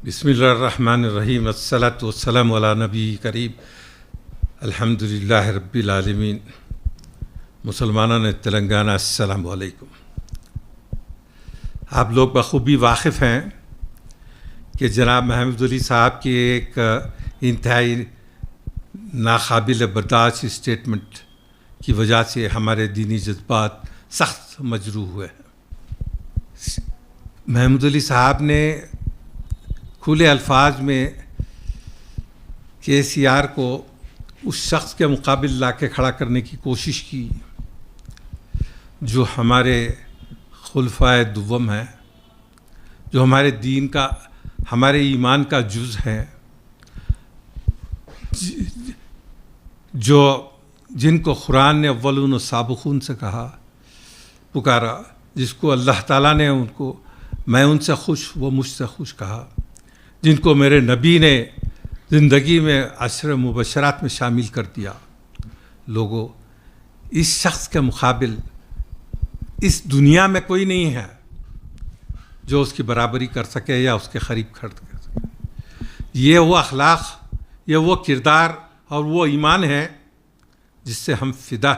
بسم اللہ الرحمن الرحیم الصلاۃ والسلام علی نبی کریم الحمد للہ رب العالمین. مسلمانان تلنگانہ السلام علیکم. آپ لوگ بخوبی واقف ہیں کہ جناب محمود علی صاحب کی ایک انتہائی ناقابل برداشت اسٹیٹمنٹ کی وجہ سے ہمارے دینی جذبات سخت مجروح ہوئے ہیں. محمود علی صاحب نے کھلے الفاظ میں KCR کو اس شخص کے مقابل لا کے کھڑا کرنے کی کوشش کی جو ہمارے خلفائے دوم ہیں، جو ہمارے دین کا، ہمارے ایمان کا جز ہے، جن کو قرآن نے اولون و سابقون سے کہا، پکارا، جس کو اللہ تعالیٰ نے ان کو میں ان سے خوش وہ مجھ سے خوش کہا، جن کو میرے نبی نے زندگی میں عشر مبشرات میں شامل کر دیا. لوگوں، اس شخص کے مقابل اس دنیا میں کوئی نہیں ہے جو اس کی برابری کر سکے یا اس کے قریب کر سکے. یہ وہ اخلاق، یہ وہ کردار اور وہ ایمان ہے جس سے ہم فدا.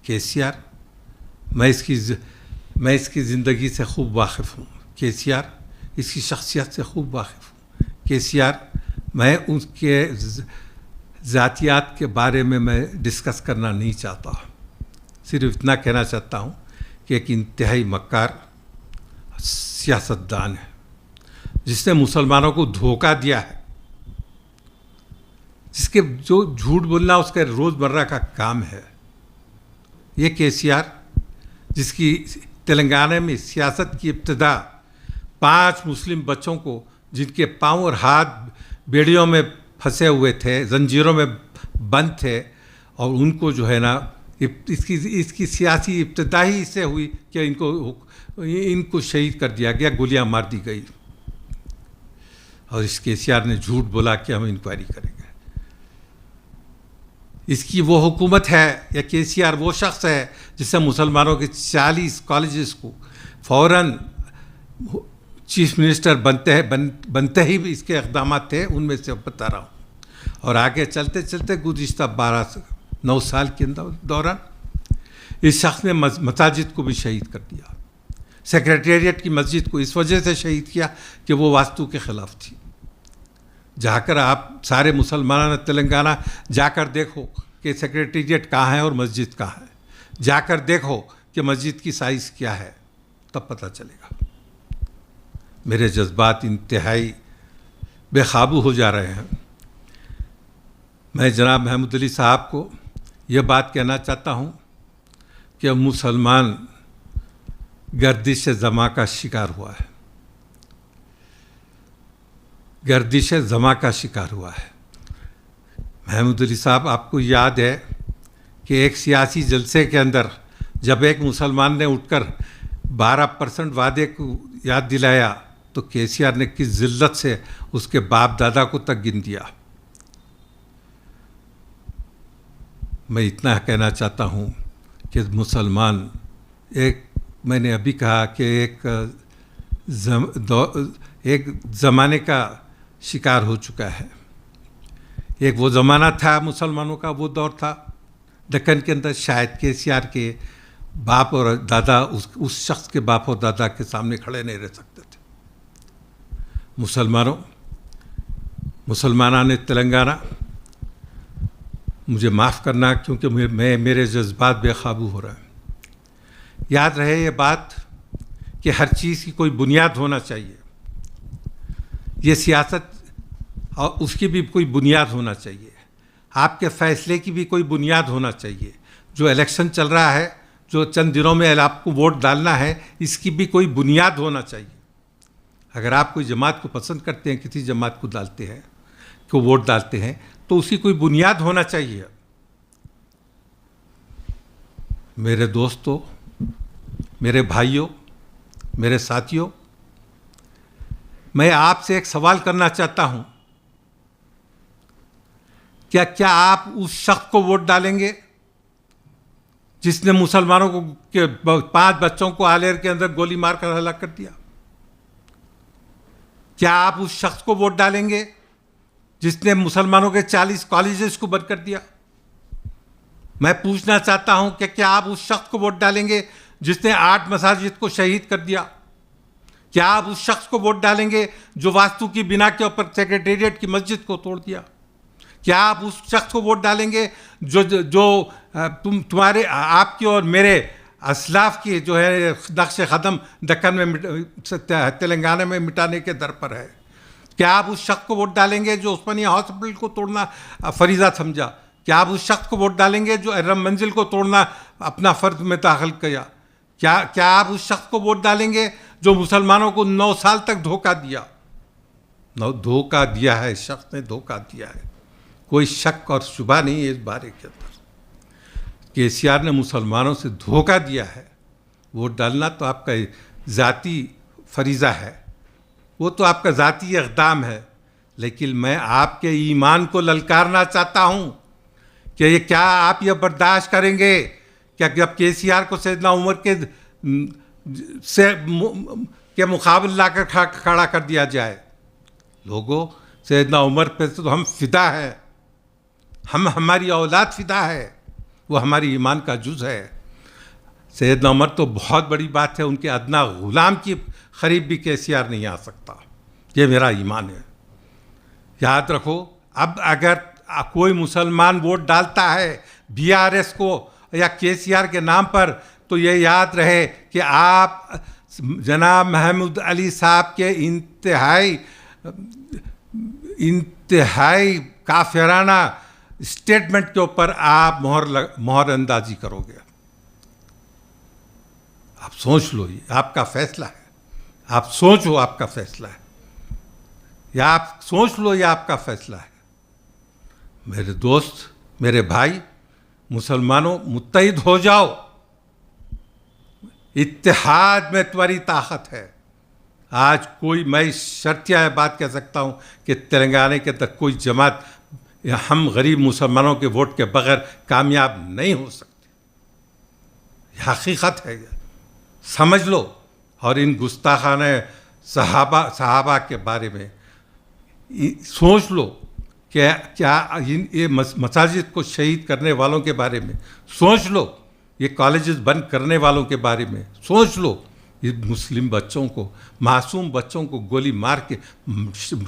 KCR، میں اس کی زندگی سے خوب واقف ہوں. KCR اس کی شخصیت سے خوب واقف ہوں. KCR میں ان کے ذاتیات کے بارے میں ڈسکس کرنا نہیں چاہتا. صرف اتنا کہنا چاہتا ہوں کہ ایک انتہائی مکار سیاستدان ہے جس نے مسلمانوں کو دھوکہ دیا ہے، جس کے جو جھوٹ بولنا اس کا روزمرہ کا کام ہے. یہ KCR جس کی تلنگانہ میں سیاست کی ابتدا 5 مسلم بچوں کو جن کے پاؤں اور ہاتھ بیڑیوں میں پھنسے ہوئے تھے، زنجیروں میں بند تھے، اور ان کو جو ہے نا اس کی سیاسی ابتدا ہی اس سے ہوئی کہ ان کو شہید کر دیا گیا، گولیاں مار دی گئی. اور اس KCR نے جھوٹ بولا کہ ہم انکوائری کریں گے. اس کی وہ حکومت ہے یا KCR وہ شخص ہے جس سے مسلمانوں کے 40 کالجز کو فوراً چیف منسٹر بنتے ہی بھی اس کے اقدامات تھے، ان میں سے بتا رہا ہوں. اور آگے چلتے چلتے گزشتہ 9 سال کے دوران اس شخص نے مساجد کو بھی شہید کر دیا. سیکریٹریٹ کی مسجد کو اس وجہ سے شہید کیا کہ وہ واستو کے خلاف تھی. جا کر آپ سارے مسلمان تلنگانہ جا کر دیکھو کہ سیکریٹریٹ کہاں ہے اور مسجد کہاں ہے. جا کر دیکھو کہ مسجد کی سائز کیا ہے، تب پتہ چلے گا. میرے جذبات انتہائی بے قابو ہو جا رہے ہیں. میں جناب محمود علی صاحب کو یہ بات کہنا چاہتا ہوں کہ مسلمان گردش زماں کا شکار ہوا ہے. گردش زماں کا شکار ہوا ہے. محمود علی صاحب، آپ کو یاد ہے کہ ایک سیاسی جلسے کے اندر جب ایک مسلمان نے اٹھ کر 12% وعدے کو یاد دلایا تو KCR نے کس ذلت سے اس کے باپ دادا کو تک گن دیا. میں اتنا کہنا چاہتا ہوں کہ مسلمان میں نے ابھی کہا کہ ایک زمانے کا شکار ہو چکا ہے. ایک وہ زمانہ تھا مسلمانوں کا، وہ دور تھا دکن کے اندر شاید KCR کے باپ اور دادا اس شخص کے باپ اور دادا کے سامنے کھڑے نہیں رہ سکتے تھے. مسلمانان تلنگانہ، مجھے معاف کرنا کیونکہ میرے جذبات بے قابو ہو رہے ہیں. یاد رہے یہ بات کہ ہر چیز کی کوئی بنیاد ہونا چاہیے. یہ سیاست اور اس کی بھی کوئی بنیاد ہونا چاہیے. آپ کے فیصلے کی بھی کوئی بنیاد ہونا چاہیے. جو الیکشن چل رہا ہے، جو چند دنوں میں آپ کو ووٹ ڈالنا ہے، اس کی بھی کوئی بنیاد ہونا چاہیے. اگر آپ کوئی جماعت کو پسند کرتے ہیں، کسی جماعت کو ڈالتے ہیں، کو ووٹ ڈالتے ہیں، تو اس کی کوئی بنیاد ہونا چاہیے. میرے دوستوں، میرے بھائیوں، میرے ساتھیوں، میں آپ سے ایک سوال کرنا چاہتا ہوں. کیا آپ اس شخص کو ووٹ ڈالیں گے جس نے مسلمانوں کو 5 بچوں کو آلیر کے اندر گولی مار کر ہلاک کر دیا؟ کیا آپ اس شخص کو ووٹ ڈالیں گے جس نے مسلمانوں کے 40 کالجز کو بند کر دیا؟ میں پوچھنا چاہتا ہوں کہ کیا آپ اس شخص کو ووٹ ڈالیں گے جس نے 8 مساجد کو شہید کر دیا؟ کیا آپ اس شخص کو ووٹ ڈالیں گے جو واستو کی بنا کے اوپر سیکریٹریٹ کی مسجد کو توڑ دیا؟ کیا آپ اس شخص کو ووٹ ڈالیں گے جو تمہارے آپ کی اور میرے اسلاف کی جو ہے نقش قدم دکن میں تلنگانہ میں مٹانے کے در پر ہے؟ کیا آپ اس شخص کو ووٹ ڈالیں گے جو عثمانیہ ہاسپٹل کو توڑنا فریضہ سمجھا؟ کیا آپ اس شخص کو ووٹ ڈالیں گے جو ارم منزل کو توڑنا اپنا فرض میں داخل کیا؟ کیا آپ اس شخص کو ووٹ ڈالیں گے جو مسلمانوں کو 9 سال تک دھوکہ دیا؟ دھوکہ دیا ہے، اس شخص نے دھوکہ دیا ہے، کوئی شک اور شبہ نہیں ہے اس بارے کے اندر کہ KCR نے مسلمانوں سے دھوکہ دیا ہے۔ ووٹ ڈالنا تو آپ کا ذاتی فریضہ ہے، وہ تو آپ کا ذاتی اقدام ہے، لیکن میں آپ کے ایمان کو للکارنا چاہتا ہوں کہ یہ کیا آپ یہ برداشت کریں گے کہ جب KCR کو سیدنا عمر کے مقابل لا کر کھڑا کر دیا جائے؟ لوگوں، سیدنا عمر پہ تو ہم فدا ہیں، ہماری اولاد فدا ہے، وہ ہماری ایمان کا جز ہے۔ سیدنا عمر تو بہت بڑی بات ہے، ان کے ادنا غلام کی قریب بھی KCR نہیں آ سکتا، یہ میرا ایمان ہے۔ یاد رکھو، اب اگر کوئی مسلمان ووٹ ڈالتا ہے BRS کو یا KCR کے نام پر، تو یہ یاد رہے کہ آپ جناب محمود علی صاحب کے انتہائی کافرانہ اسٹیٹمنٹ کے اوپر آپ مہر اندازی کرو گے۔ آپ سوچ لو، یہ آپ کا فیصلہ ہے، آپ سوچو، آپ کا فیصلہ ہے، یا آپ سوچ لو، یہ آپ کا فیصلہ ہے۔ میرے دوست، میرے بھائی، مسلمانوں، متحد ہو جاؤ، اتحاد میں تمہاری طاقت ہے۔ آج میں شرطیہ بات کہہ سکتا ہوں کہ تلنگانہ کے تک کوئی جماعت ہم غریب مسلمانوں کے ووٹ کے بغیر کامیاب نہیں ہو سکتی، یہ حقیقت ہے، سمجھ لو۔ اور ان گستاخانہ صحابہ کے بارے میں سوچ لو کہ کیا یہ مساجد کو شہید کرنے والوں کے بارے میں سوچ لو، یہ کالجز بند کرنے والوں کے بارے میں سوچ لو، یہ مسلم بچوں کو، معصوم بچوں کو گولی مار کے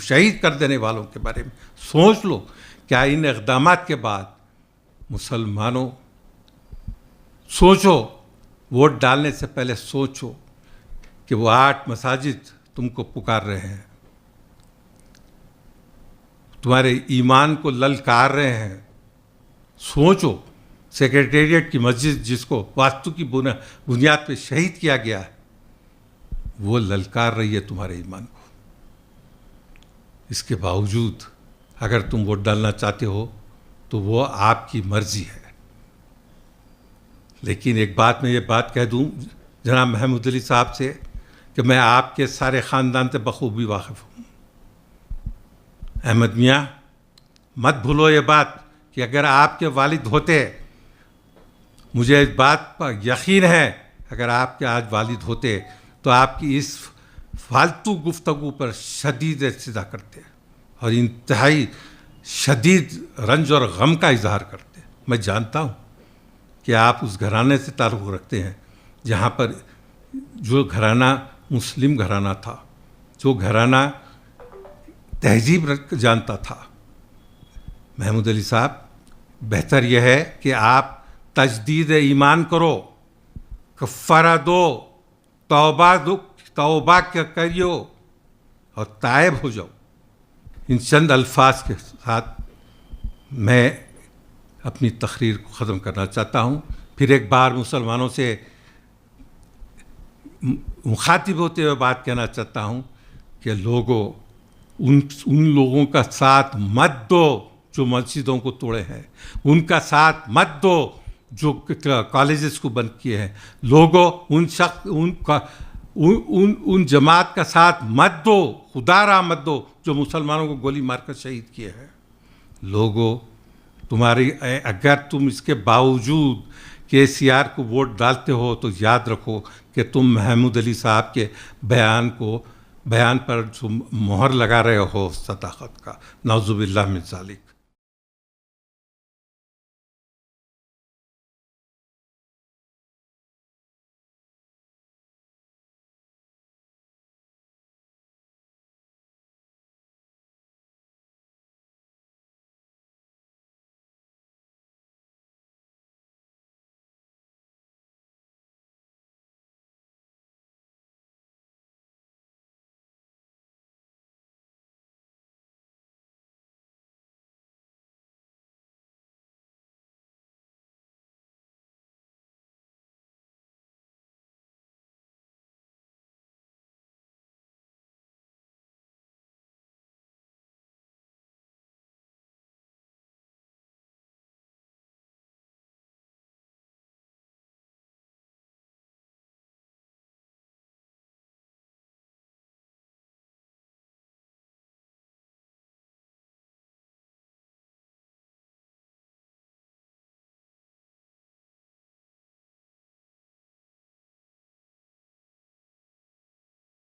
شہید کر دینے والوں کے بارے میں سوچ لو۔ کیا ان اقدامات کے بعد مسلمانوں سوچو، ووٹ ڈالنے سے پہلے سوچو کہ وہ 8 مساجد تم کو پکار رہے ہیں، تمہارے ایمان کو للکار رہے ہیں۔ سوچو، سیکریٹریٹ کی مسجد جس کو واستو کی بنیاد پہ شہید کیا گیا ہے، وہ للکار رہی ہے تمہارے ایمان کو۔ اس کے باوجود اگر تم ووٹ ڈالنا چاہتے ہو تو وہ آپ کی مرضی ہے، لیکن ایک بات میں یہ بات کہہ دوں جناب محمود علی صاحب سے کہ میں آپ کے سارے خاندان سے بخوبی واقف ہوں۔ احمد میاں، مت بھولو یہ بات کہ اگر آپ کے والد ہوتے، مجھے اس بات پر یقین ہے اگر آپ کے آج والد ہوتے تو آپ کی اس فالتو گفتگو پر شدید استدعا کرتے اور انتہائی شدید رنج اور غم کا اظہار کرتے۔ میں جانتا ہوں کہ آپ اس گھرانے سے تعلق رکھتے ہیں جہاں پر جو گھرانہ مسلم گھرانہ تھا، جو گھرانہ تہذیب جانتا تھا۔ محمود علی صاحب، بہتر یہ ہے کہ آپ تجدید ایمان کرو، کفارہ دو، توبہ کریو اور تائب ہو جاؤ۔ ان چند الفاظ کے ساتھ میں اپنی تقریر کو ختم کرنا چاہتا ہوں۔ پھر ایک بار مسلمانوں سے مخاطب ہوتے ہوئے بات کہنا چاہتا ہوں کہ لوگوں، ان لوگوں کا ساتھ مت دو جو مسجدوں کو توڑے ہیں، ان کا ساتھ مت دو جو کالجز کو بند کیے ہیں، لوگوں ان جماعت کا ساتھ مت دو، خدا را مت دو جو مسلمانوں کو گولی مار کر شہید کیے ہیں۔ لوگوں، اگر تم اس کے باوجود KCR کو ووٹ ڈالتے ہو تو یاد رکھو کہ تم محمود علی صاحب کے بیان کو بیان پر جو مہر لگا رہے ہو صداقت کا، نعوذ باللہ من ذالک.